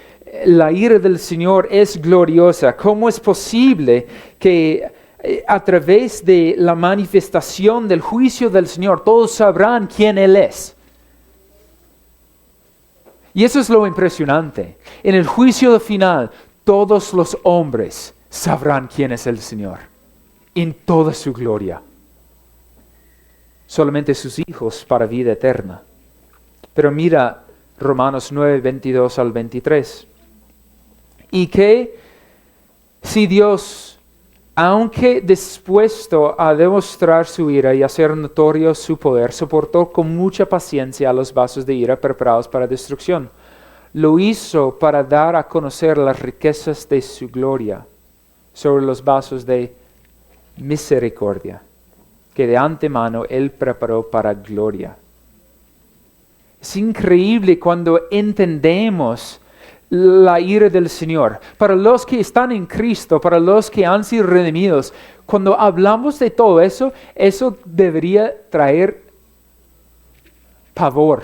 la ira del Señor es gloriosa. ¿Cómo es posible que a través de la manifestación del juicio del Señor todos sabrán quién Él es? Y eso es lo impresionante. En el juicio final, todos los hombres sabrán quién es el Señor en toda su gloria. Solamente sus hijos para vida eterna. Pero mira Romanos 9, 22 al 23. Y que si Dios, aunque dispuesto a demostrar su ira y hacer notorio su poder, soportó con mucha paciencia a los vasos de ira preparados para destrucción, lo hizo para dar a conocer las riquezas de su gloria sobre los vasos de misericordia, que de antemano Él preparó para gloria. Es increíble cuando entendemos la ira del Señor. Para los que están en Cristo, para los que han sido redimidos, cuando hablamos de todo eso, eso debería traer pavor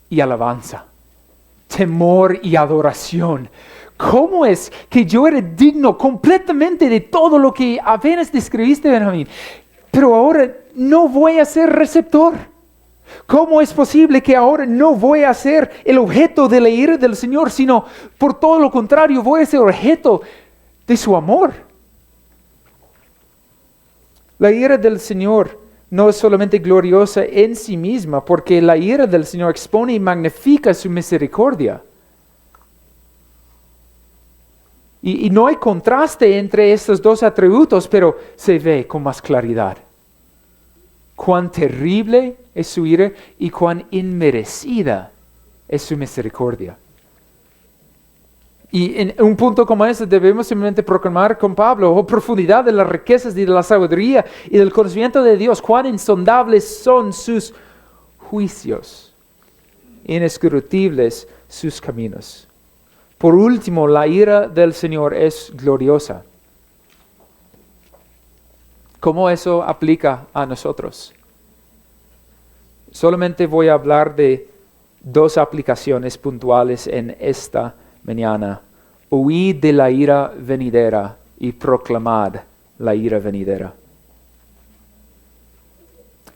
y alabanza, temor y adoración. ¿Cómo es que yo era digno completamente de todo lo que apenas describiste, Benjamín? Pero ahora no voy a ser receptor. ¿Cómo es posible que ahora no voy a ser el objeto de la ira del Señor, sino por todo lo contrario, voy a ser objeto de su amor? La ira del Señor no es solamente gloriosa en sí misma, porque la ira del Señor expone y magnifica su misericordia. Y no hay contraste entre estos dos atributos, pero se ve con más claridad cuán terrible es su ira y cuán inmerecida es su misericordia. Y en un punto como ese debemos simplemente proclamar con Pablo: oh profundidad de las riquezas y de la sabiduría y del conocimiento de Dios, cuán insondables son sus juicios, inescrutables sus caminos. Por último, la ira del Señor es gloriosa. ¿Cómo eso aplica a nosotros? Solamente voy a hablar de dos aplicaciones puntuales en esta mañana. Huid de la ira venidera y proclamad la ira venidera.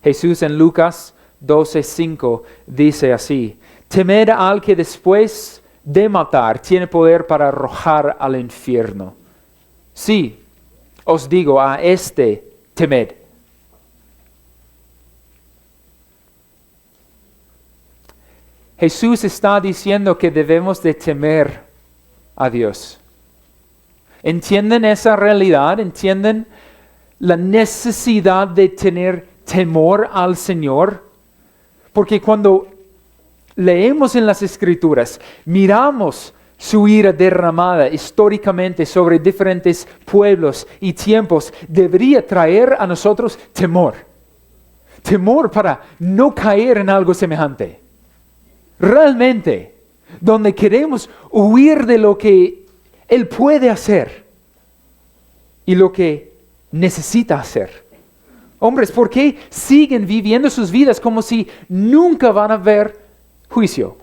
Jesús en Lucas 12:5 dice así: temed al que después de matar tiene poder para arrojar al infierno. Sí, os digo, a este temed. Jesús está diciendo que debemos de temer a Dios. ¿Entienden esa realidad? ¿Entienden la necesidad de tener temor al Señor? Porque cuando leemos en las Escrituras, miramos su ira derramada históricamente sobre diferentes pueblos y tiempos, debería traer a nosotros temor. Temor para no caer en algo semejante. Realmente, donde queremos huir de lo que Él puede hacer y lo que necesita hacer. Hombres, ¿por qué siguen viviendo sus vidas como si nunca van a ver juicio?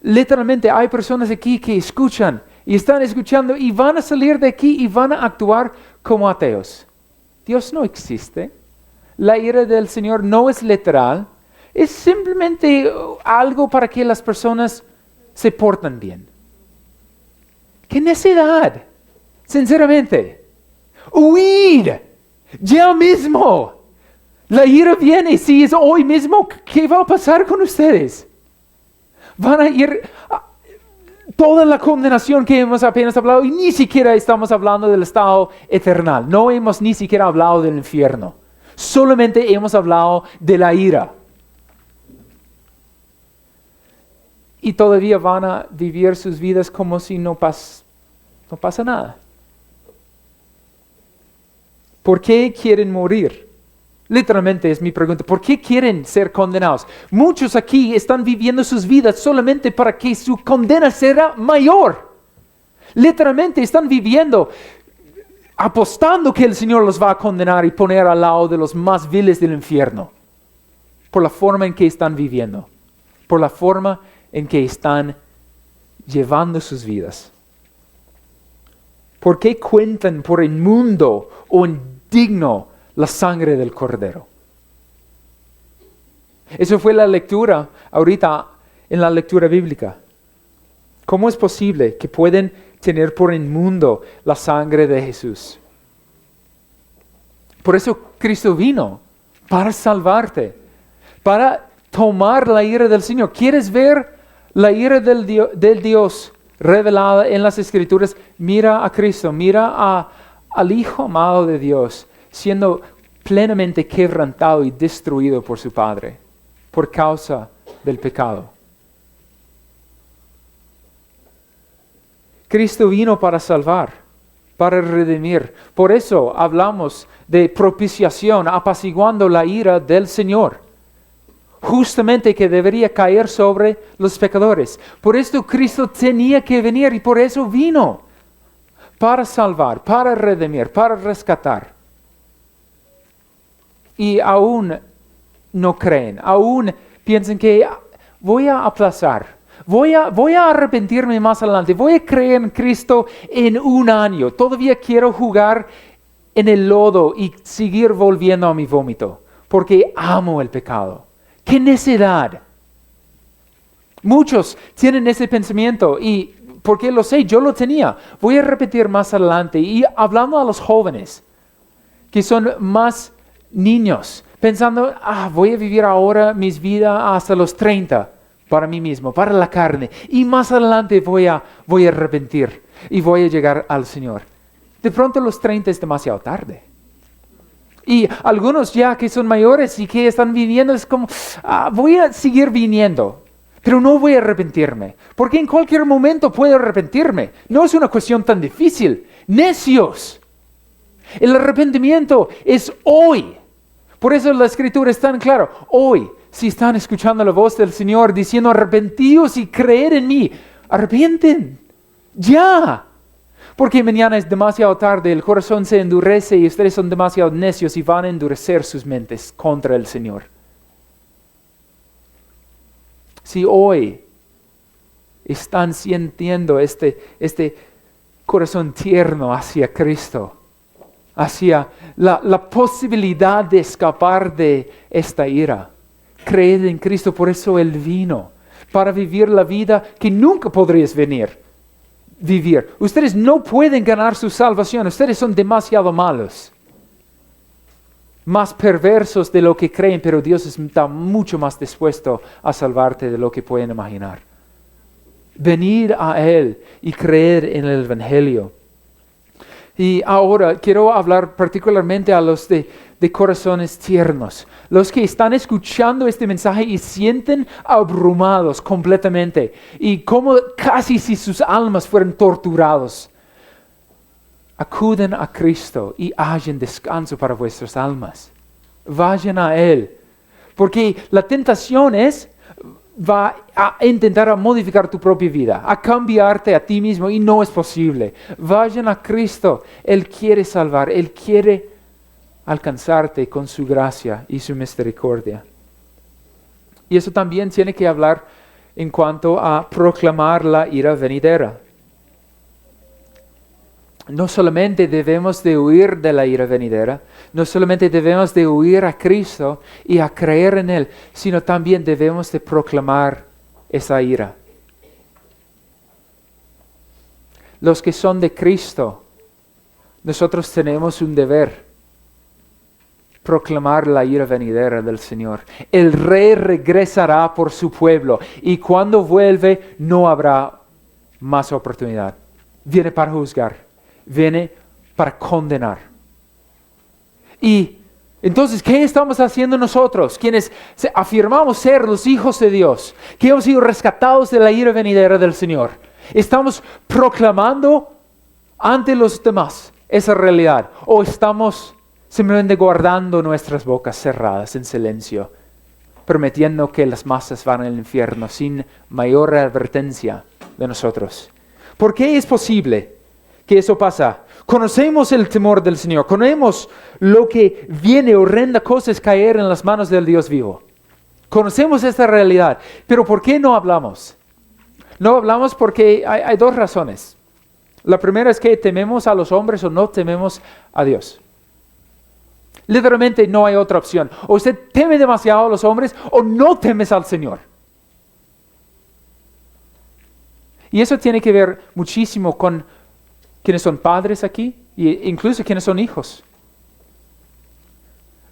Literalmente hay personas aquí que escuchan y están escuchando y van a salir de aquí y van a actuar como ateos. Dios no existe. La ira del Señor no es literal. Es simplemente algo para que las personas se porten bien. ¡Qué necedad! Sinceramente. ¡Huid! ¡Ya mismo! La ira viene. Si es hoy mismo, ¿qué va a pasar con ustedes? Van a ir a toda la condenación que hemos apenas hablado, y ni siquiera estamos hablando del estado eternal. No hemos ni siquiera hablado del infierno. Solamente hemos hablado de la ira. Y todavía van a vivir sus vidas como si no pasa nada. ¿Por qué quieren morir? Literalmente es mi pregunta. ¿Por qué quieren ser condenados? Muchos aquí están viviendo sus vidas solamente para que su condena sea mayor. Literalmente están viviendo apostando que el Señor los va a condenar y poner al lado de los más viles del infierno. Por la forma en que están viviendo. Por la forma en que están llevando sus vidas. ¿Por qué cuentan por inmundo o indigno la sangre del Cordero? Eso fue la lectura ahorita en la lectura bíblica. ¿Cómo es posible que pueden tener por inmundo la sangre de Jesús? Por eso Cristo vino, para salvarte, para tomar la ira del Señor. ¿Quieres ver la ira del Dios revelada en las Escrituras? Mira a Cristo, mira al Hijo amado de Dios, siendo plenamente quebrantado y destruido por su Padre, por causa del pecado. Cristo vino para salvar. para redimir. Por eso hablamos de propiciación, apaciguando la ira del Señor. Justamente que debería caer sobre los pecadores. Por esto Cristo tenía que venir y por eso vino. Para salvar, para redimir, para rescatar. Y aún no creen, aún piensan que voy a aplazar. Voy a arrepentirme más adelante. Voy a creer en Cristo en un año. Todavía quiero jugar en el lodo y seguir volviendo a mi vómito. Porque amo el pecado. ¡Qué necedad! Muchos tienen ese pensamiento y porque lo sé, yo lo tenía. Voy a repetir más adelante. Y hablando a los jóvenes que son más niños, pensando, voy a vivir ahora mis vidas hasta los 30. Para mí mismo, para la carne. Y más adelante voy a arrepentir y voy a llegar al Señor. De pronto los 30 es demasiado tarde. Y algunos ya que son mayores y que están viviendo es como, voy a seguir viniendo, pero no voy a arrepentirme. Porque en cualquier momento puedo arrepentirme. No es una cuestión tan difícil. Necios. El arrepentimiento es hoy. Por eso la Escritura es tan clara. Hoy. Si están escuchando la voz del Señor diciendo arrepentíos y creer en mí, arrepienten, ya. Porque mañana es demasiado tarde, el corazón se endurece y ustedes son demasiado necios y van a endurecer sus mentes contra el Señor. Si hoy están sintiendo este corazón tierno hacia Cristo, hacia la posibilidad de escapar de esta ira, creed en Cristo, por eso Él vino, para vivir la vida que nunca podrías vivir. Ustedes no pueden ganar su salvación, ustedes son demasiado malos. Más perversos de lo que creen, pero Dios está mucho más dispuesto a salvarte de lo que pueden imaginar. Venir a Él y creer en el Evangelio. Y ahora quiero hablar particularmente a los de corazones tiernos, los que están escuchando este mensaje y sienten abrumados completamente y como casi si sus almas fueran torturados. Acuden a Cristo y hallen descanso para vuestras almas. Vayan a Él, porque la tentación va a intentar modificar tu propia vida, a cambiarte a ti mismo y no es posible. Vayan a Cristo, Él quiere salvar, Él quiere alcanzarte con su gracia y su misericordia. Y eso también tiene que hablar en cuanto a proclamar la ira venidera. No solamente debemos de huir de la ira venidera, no solamente debemos de huir a Cristo y a creer en Él, sino también debemos de proclamar esa ira. Los que son de Cristo, nosotros tenemos un deber: proclamar la ira venidera del Señor. El Rey regresará por su pueblo y cuando vuelve no habrá más oportunidad. Viene para juzgar, viene para condenar. Y entonces, ¿qué estamos haciendo nosotros, quienes afirmamos ser los hijos de Dios, que hemos sido rescatados de la ira venidera del Señor? ¿Estamos proclamando ante los demás esa realidad o estamos simplemente guardando nuestras bocas cerradas en silencio, permitiendo que las masas van al infierno sin mayor advertencia de nosotros? ¿Por qué es posible que eso pasa? Conocemos el temor del Señor, conocemos lo que viene, horrenda cosa es caer en las manos del Dios vivo. Conocemos esta realidad, pero ¿por qué no hablamos? No hablamos porque hay dos razones. La primera es que tememos a los hombres o no tememos a Dios. Literalmente no hay otra opción. O usted teme demasiado a los hombres o no temes al Señor. Y eso tiene que ver muchísimo con quienes son padres aquí e incluso quienes son hijos.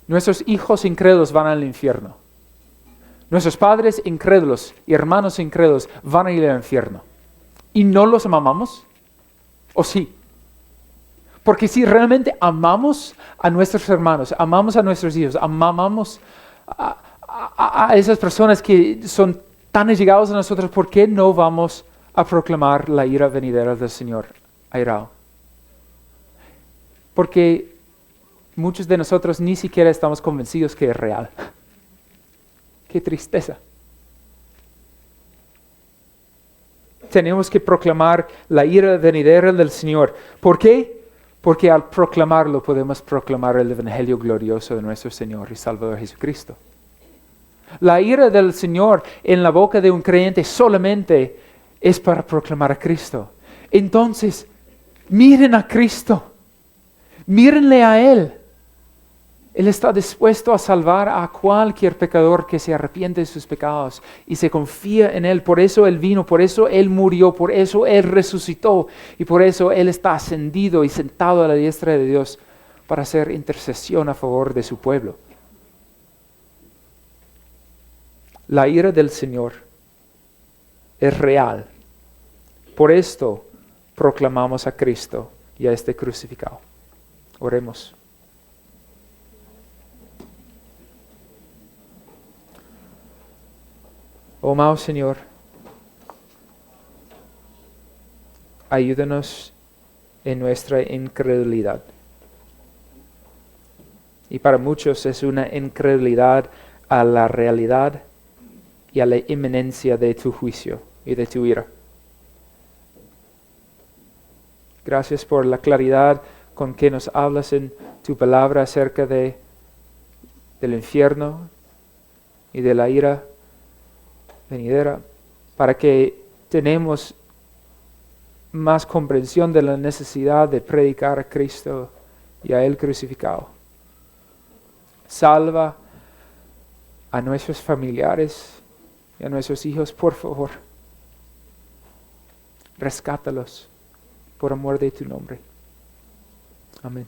Nuestros hijos incrédulos van al infierno. Nuestros padres incrédulos y hermanos incrédulos van a ir al infierno. ¿Y no los amamos? ¿O sí? Porque si realmente amamos a nuestros hermanos, amamos a nuestros hijos, amamos a esas personas que son tan allegados a nosotros, ¿por qué no vamos a proclamar la ira venidera del Señor airado? Porque muchos de nosotros ni siquiera estamos convencidos que es real. ¡Qué tristeza! Tenemos que proclamar la ira venidera del Señor. ¿Por qué? Porque al proclamarlo podemos proclamar el Evangelio glorioso de nuestro Señor y Salvador Jesucristo. La ira del Señor en la boca de un creyente solamente es para proclamar a Cristo. Entonces, miren a Cristo. Mírenle a Él. Él está dispuesto a salvar a cualquier pecador que se arrepiente de sus pecados y se confía en Él. Por eso Él vino, por eso Él murió, por eso Él resucitó y por eso Él está ascendido y sentado a la diestra de Dios para hacer intercesión a favor de su pueblo. La ira del Señor es real. Por esto proclamamos a Cristo y a este crucificado. Oremos. Oh amado Señor, ayúdanos en nuestra incredulidad. Y para muchos es una incredulidad a la realidad y a la inminencia de tu juicio y de tu ira. Gracias por la claridad con que nos hablas en tu palabra acerca del infierno y de la ira venidera, para que tenemos más comprensión de la necesidad de predicar a Cristo y a Él crucificado. Salva a nuestros familiares y a nuestros hijos, por favor. Rescátalos por amor de tu nombre. Amén.